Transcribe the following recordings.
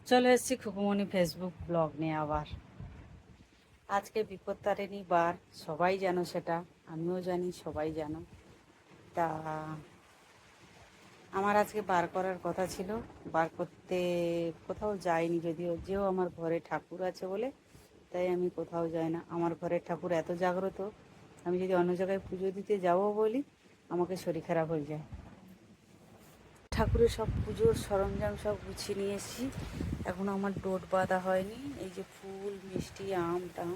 চলে এসেছি Khukumoni Facebook blog নিয়ে আবার। আজকে বিপত্তারিণী বার, সবাই জানো সেটা, আমিও জানি, সবাই জানো। তা আমার আজকে বার করার কথা ছিল, বার করতে কোথাও যাইনি, যদিও যেও আমার ঘরে ঠাকুর আছে বলে তাই আমি কোথাও যাই না। আমার ঘরের ঠাকুর এত জাগ্রত, আমি যদি অন্য জায়গায় পুজো দিতে যাবো বলি আমাকে শরীর খারাপ হয়ে যায়। ঠাকুরের সব পুজোর সরঞ্জাম সব গুছিয়ে নিয়ে এসেছি, এখনও আমার ডোট বাঁধা হয়নি। এই যে ফুল মিষ্টি আম টাম,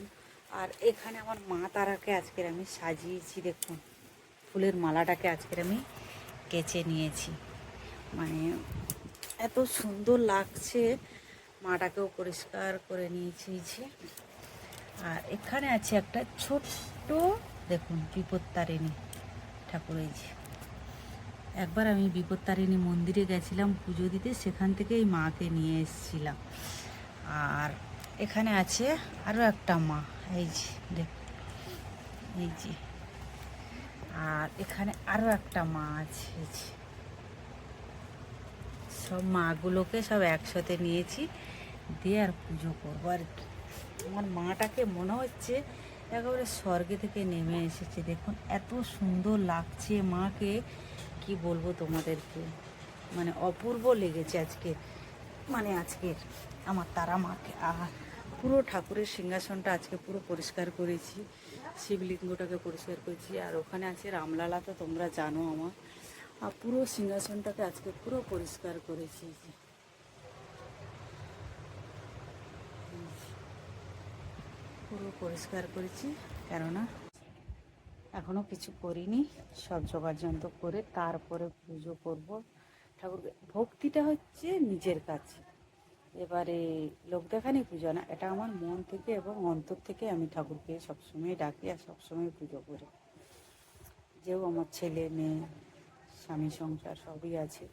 আর এখানে আমার মা তারাকে আজকের আমি সাজিয়েছি, দেখুন ফুলের মালাটাকে আজকের আমি কেচে নিয়েছি, মানে এত সুন্দর লাগছে। মাটাকেও পরিষ্কার করে নিয়েছি যে। আর এখানে আছে একটা ছোট্ট, দেখুন বিপত্তারিণী ঠাকুর। এই যে একবার আমি বিপত্তারিণী মন্দিরে গেছিলাম পুজো দিতে, সেখান থেকে এই মাকে নিয়ে এসেছিলাম। আর এখানে আছে আরও একটা মা, এই যে দেখুন, এই যে। আর এখানে আরও একটা মা আছে, এই যে। সব মাগুলোকে সব একসাথে নিয়েছি, দিয়ে আর পুজো করবো আর কি। আমার মাটাকে মনে হচ্ছে একেবারে স্বর্গে থেকে নেমে এসেছে, দেখুন এত সুন্দর লাগছে মাকে, কি বলবো তোমাদেরকে, মানে অপূর্ব লেগেছে আজকে, মানে আজকের আমার তারা মাকে। আর পুরো ঠাকুরের সিংহাসনটা আজকে পুরো পরিষ্কার করেছি, শিবলিঙ্গটাকে পরিষ্কার করেছি। আর ওখানে আছে রামলালা, তো তোমরা জানো আমার। আর পুরো সিংহাসনটাকে আজকে পুরো পরিষ্কার করেছি, পুরো পরিষ্কার করেছি। কেননা এখনও কিছু করিনি, সব যোগাযন্ত্র করে তারপরে পুজো করব ঠাকুরকে। ভক্তিটা হচ্ছে নিজের কাছে, এবারে লোক দেখানি পুজো না, এটা আমার মন থেকে এবং অন্তর থেকে আমি ঠাকুরকে সবসময় ডাকি আর সবসময় পুজো করি। যেও আমার ছেলে মেয়ে স্বামী সংসার সবই আছে,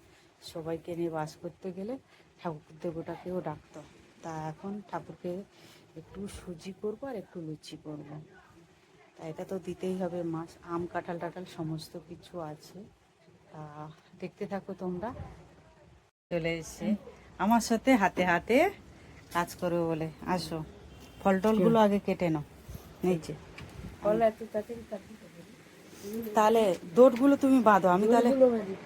সবাইকে নিয়ে বাস করতে গেলে ঠাকুর দেবতাকেও ডাকতে হয়। তা এখন ঠাকুরকে একটু সুজি করবো আর একটু লুচি করবো, তা এটা তো দিতেই হবে। মাছ আম কাঁঠাল টাঠাল সমস্ত কিছু আছে, তা দেখতে থাকো তোমরা। চলে এসে আমার সাথে হাতে হাতে কাজ করবে বলে, আসো ফল টলগুলো আগে কেটে নাও নিচে। ফল এত তাড়াতাড়ি কাটি তাহলে দোটগুলো তুমি বাঁধো, আমি তাহলে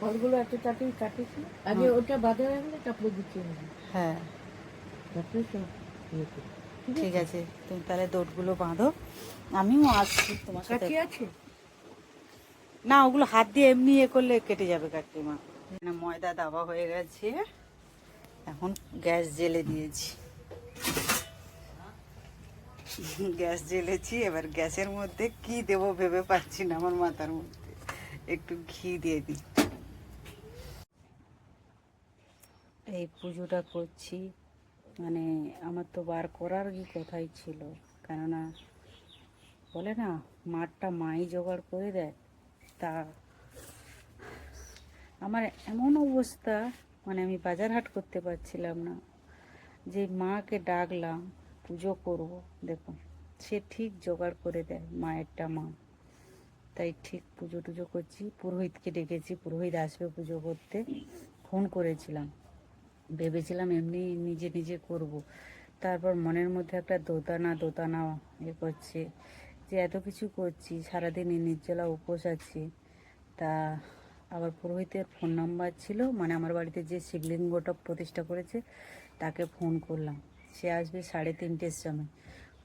ফলগুলো এত তাড়াতাড়ি কাটিছি, আগে ওটা বাঁধা হয়ে গেলে তারপরে গুছিয়ে নেবো, হ্যাঁ তারপরে সব ইয়ে করবো। ঠিক আছে, তুমি তাহলে দোটগুলো বাঁধো, আমিও আসছি তোমার সাথে। কাঠি আছে? না, ওগুলো হাত দিয়ে এমনি এ করলে কেটে যাবে কাকিমা। ময়দা দাবা হয়ে গেছে, এখন গ্যাস জেলে দিয়েছি, গ্যাস জ্বেলেছি। এবার গ্যাসের মধ্যে কি দেবো ভেবে পাচ্ছি না, আমার মাথার মধ্যে একটু ঘি দিয়ে দিই। এই পুজোটা করছি, মানে আমার তো বার করার কি কথাই ছিল, কেননা বলে না মাঠটা মাই জোগাড় করে দেয়। তা আমার এমন অবস্থা, মানে আমি বাজার হাট করতে পারছিলাম না, যে মাকে ডাকলাম পুজো করব, দেখুন সে ঠিক জোগাড় করে দেয়, মায়েরটা মা। তাই ঠিক পুজো টুজো করছি, পুরোহিতকে ডেকেছি, পুরোহিত আসবে পুজো করতে। ফোন করেছিলাম, ভেবেছিলাম এমনি নিজে নিজে করব, তারপর মনের মধ্যে একটা দোতানা দোতানা করছে, যে এত কিছু করছি, সারাদিন নির্জলা উপোস আছি। তা আবার পুরোহিতের ফোন নাম্বার ছিল, মানে আমার বাড়িতে যে শিবলিঙ্গটা প্রতিষ্ঠা করেছে তাকে ফোন করলাম, সে আসবে 3:30-র সময়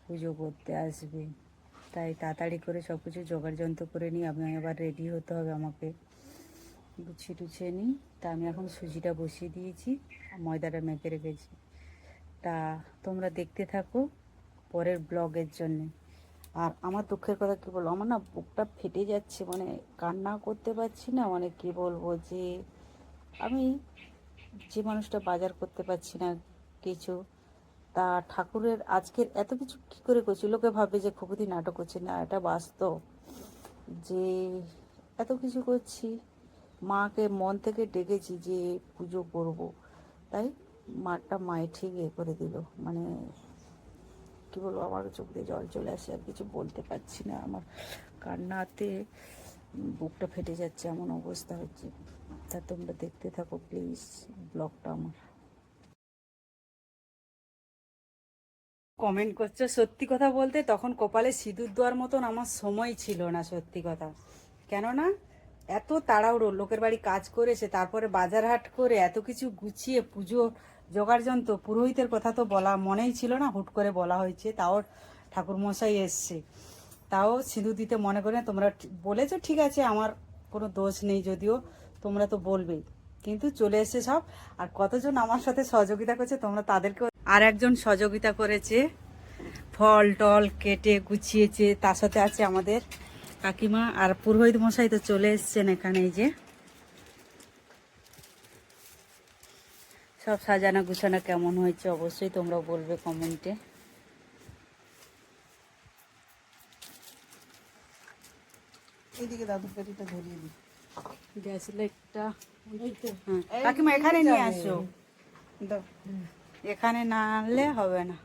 পুজো করতে আসবে। তাই তাড়াতাড়ি করে সব কিছু জোগাড়যন্ত্র করে নিই, আমি আবার রেডি হতে হবে আমাকে, গুছিয়ে টুছিয়ে নিই। তা আমি এখন সুজিটা বসিয়ে দিয়েছি, ময়দাটা মেখে রেখেছি। তা তোমরা দেখতে থাকো পরের ব্লগের জন্যে। আর আমার দুঃখের কথা কী বলবো, আমার না বুকটা ফেটে যাচ্ছে, মানে কান্না করতে পারছি না, মানে কী বলবো, যে আমি যে মানুষটা বাজার করতে পারছি না কিছু, তা ঠাকুরের আজকের এত কিছু কী করে করছি। লোকে ভাবে যে খুবই নাটক করছি, না এটা বাস্তব, যে এত কিছু করছি, মাকে মন থেকে ডেকেছি যে পুজো করব, তাই মাটা মায়ে ঠিক এ করে দিল, মানে কী বলবো, আমার চোখ দিয়ে জল চলে আসে, আর কিছু বলতে পারছি না, আমার কান্নাতে বুকটা ফেটে যাচ্ছে, এমন অবস্থা হচ্ছে। তা তোমরা দেখতে থাকো প্লিজ ব্লগটা আমার। কমেন্ট করছো, সত্যি কথা বলতে তখন কপালে সিঁদুর দেওয়ার মতন আমার সময় ছিল না, সত্যি কথা। কেননা এত তাড়াহুড়ো, লোকের বাড়ি কাজ করেছে, তারপরে বাজার হাট করে এত কিছু গুছিয়ে পুজো জোগাড় যন্ত্র, পুরোহিতের কথা তো বলা মনেই ছিল না, হুট করে বলা হয়েছে। তাও ঠাকুরমশাই এসছে, তাও সিঁদুর দিতে মনে করে না। তোমরা বলেছো ঠিক আছে, আমার কোনো দোষ নেই, যদিও তোমরা তো বলবেই, কিন্তু চলে এসছে সব। আর কতজন আমার সাথে সহযোগিতা করছে তোমরা তাদেরকেও, আর একজন সহযোগিতা করেছে, ফল টল কেটে গুছিয়েছে। তার সাথে আছে আমাদের কাকিমা, আর পুরোহিত মশাই তো চলে এসছেন এখানে। এই যে সব সাজানো গুছানো কেমন হয়েছে অবশ্যই তোমরা বলবে কমেন্টে। এইদিকে দাদু পেটিটা ধরিয়ে দিই। গ্যাস লাইটটা, হ্যাঁ কাকিমা এখানে নিয়ে আসো, দাও। এখানে না আনলে হবে না।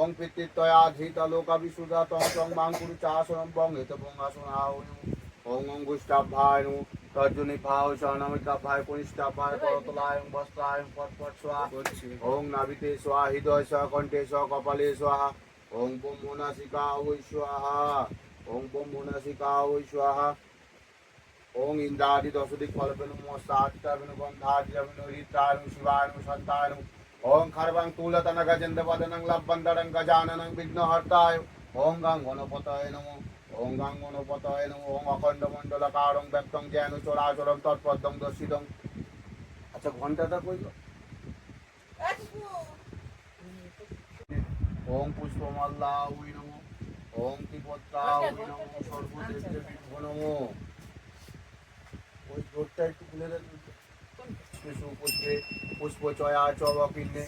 ওং পিতৃত্বয়া ধৃতা লোকা বিশুদ্ধা তং চং মাং কুরু চাসনম বং হিত বং আসনাও ওং অঙ্গুষ্টাভ্যায় নমো তর্জনী ভাও শরণমিতাভ্যায় কনিষ্ঠাভ্যায় করতলায় বস্ত্রায় পটপট স্বাহা ওং নাভিতে স্বাহা হৃদয় স্বাহা কণ্ঠে স্বাহা কপালে স্বাহা ওং বম মনাসিকা ওই স্বাহা ওং বম মনাসিকা ওই স্বাহা ওং ইন্দ্রাদি দশদিক ফলবেনু মস্তাষ্টাবেনু গন্ধার্যবেনু হরিত্রায়নু শিবায়নু সন্তায়নু ওং খর্বং তুলতন গজেন্দ্রপদনং লব্বন্দরং গজাননং বিঘ্নহর্তায় ওং গং গণপতয়ে নমো ওং গং গণপতয়ে নমো ওং অখণ্ড মণ্ডলকারং ব্যক্তং জ্ঞান চরাচরং তৎপদং দর্শিতং। আচ্ছা ঘন্টাটা কইল। ওং পুষ্পমাল্লা ওই নমো ওং ত্রিপত্রা ওই নমো সর্বদেবকে বিভো নমো। ওই জোরটা একটু খুলে দেন। পুষ্পে পুষ্প চয়া চবকিন্নে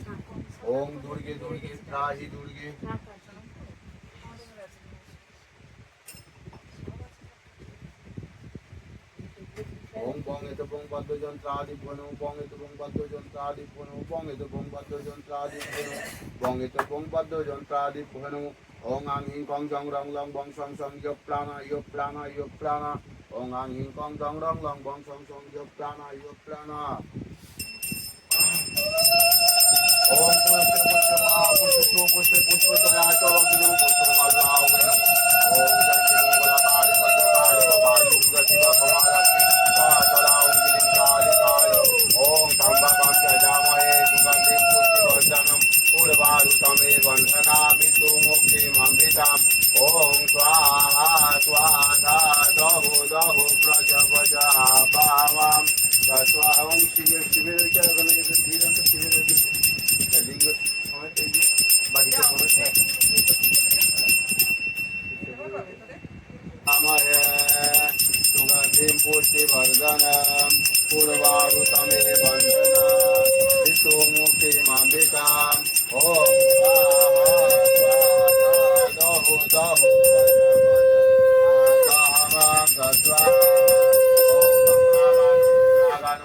ওং দুর্গে দুর্গে ত্রাহি দুর্গে। ওং বং এত বং বাদ্যযন্ত্রাদি বনো বং এত বং বাদ্যযন্ত্রাদি বনো বং এত বং বাদ্যযন্ত্রাদি বনো বং এত বং বাদ্যযন্ত্রাদি বনো ওং আং হিং কং জং রং লং বং সং সং ইয়োগ প্রাণা ইয়োগ প্রাণা ইয়োগ প্রাণা ওং আং হিং কং জং রং লং বং সং সং ইয়োগ প্রাণা ইয়োগ প্রাণা। ওং পুষ্পে পুষ্পে মহাপুষ্পে পুষ্পে পুষ্পে তোমা চরকিনো পুষ্পমাল্লা ওং জয়তি মঙ্গলকারি ভদ্রকারি কপালি দুর্গা শিবা কমালাক্ষী সদা ওং গিরিং কালি কায় ওং ত্র্যম্বকং যজামহে সুগন্ধিং পুষ্টিবর্ধনম উর্বারুকমে বন্ধনামি মুক্তিমমৃতাম। ওং স্বাহা স্বাহা দহো দহো প্রজপজাপামাম তস্বা। ওং শিবে শিবের ওখানে ধীরে শিবের লিঙ্গ সমেত এই যে বাড়িতে বলেছে আমার সুগন্ধিম পুষ্টিবর্ধনম উর্বারুকমে বন্ধনা ঋতু মুক্তিমমৃতাম। ওং দহো দহো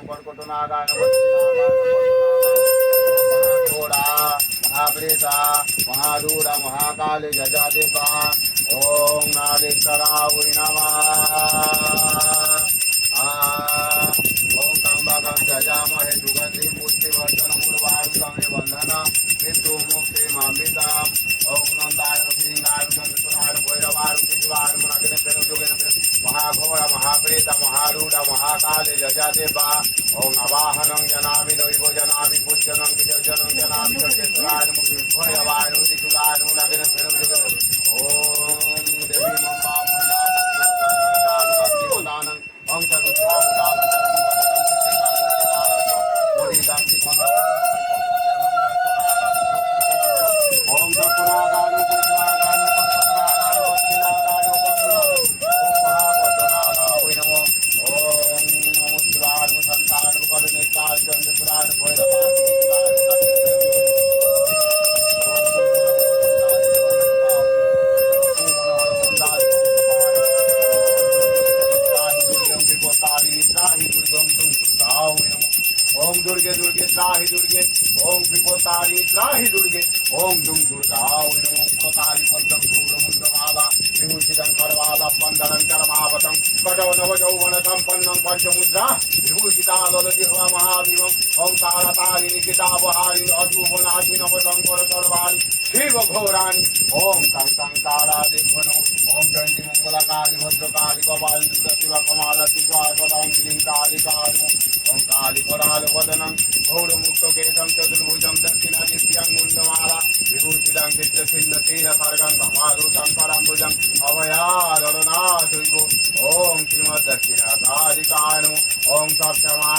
কর্কট নাগান মহাপ্রেতা মহাদূরা মহাকালে যজা দেবা। ওং নাগেশ্বরায় নমঃ। ওং ত্র্যম্বকং যজামহে সুগন্ধিং পুষ্টিবর্ধনম উর্বারুকমে বন্ধনা মৃত্যু মুক্তিমমৃতাম। ওং নন্দায় সিংহায় চন্দ্রসূরায় ভৈরবায় শিবায় মনাদিনে ফের যোগেন মহাঘোর মহাপ্রেত মহারূঢ় মহাকালে যজা দেবা। ওং আবাহনং জনামি দৈব জনামি পূজ্যনং বিজর্জনং জনামি সত্যেশ্বরায় ভৈরবায় শিশুলায় মনাদিনে ফের যোগেন। ওং দেবী মম্বা মুন্ডা দানং ওং সর্বদাং ওং কর্পূরাগারো কৃষ্ণাগারো কর্পূরাগারো বচ্চিলাগারো বচ্চিলাগারো ওং মহাপদ্মনাগায় নমো। ওং নমো শিবায় নমো সন্তায় নমো কর্ণেতায় চন্দ্রসূরায় ভৈরবায় ओम दुर्गे दुर्गे त्राहि दुर्गे ओम विभूतारि त्राहि दुर्गे ओम दुर्गाय नमो प्रतारि पद्मं धूरमुण्डमाला विभूषितं सर्वालपन्दरं चरमावतं कटौ नवयौवनसम्पन्नं पञ्चमुद्रा विभूषिताललजिह्वा महाविमं ओंकारतारिणि किताबहारिणि अशुभनाथि नवशङ्कर सर्वाणि शिवघोराणि ॐ तं कारादिघ्नो ॐ जयन्ति मङ्गलकारि भद्रकारि कपालि शिव कमालति स्वासदां क्लीङ्कारिकारि ॐ कालिकरालवदनं घोरमुक्तकेशं चतुर्भुजं दक्षिणदिव्यं मुण्डमाला विभूषितं चित्रचिह्नतीरखड्गं भमादुतं पराम्बुजं अभयादरुणाशुभो ॐ श्रीमद्दक्षिणकारिकाणु ॐ सप्तमा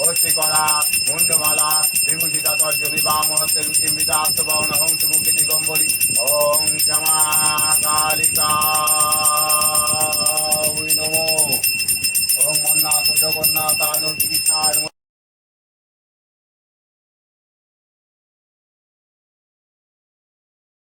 ओष्टिकला मुण्डमाला विभूषिता तर्जनी वामहस्ते रुचिं विदास्तभवन हंसमुखि दिगम्बरी ॐ क्षमा कालिका नमो ॐ मन्नाथ जगन्नाथानुर्विशार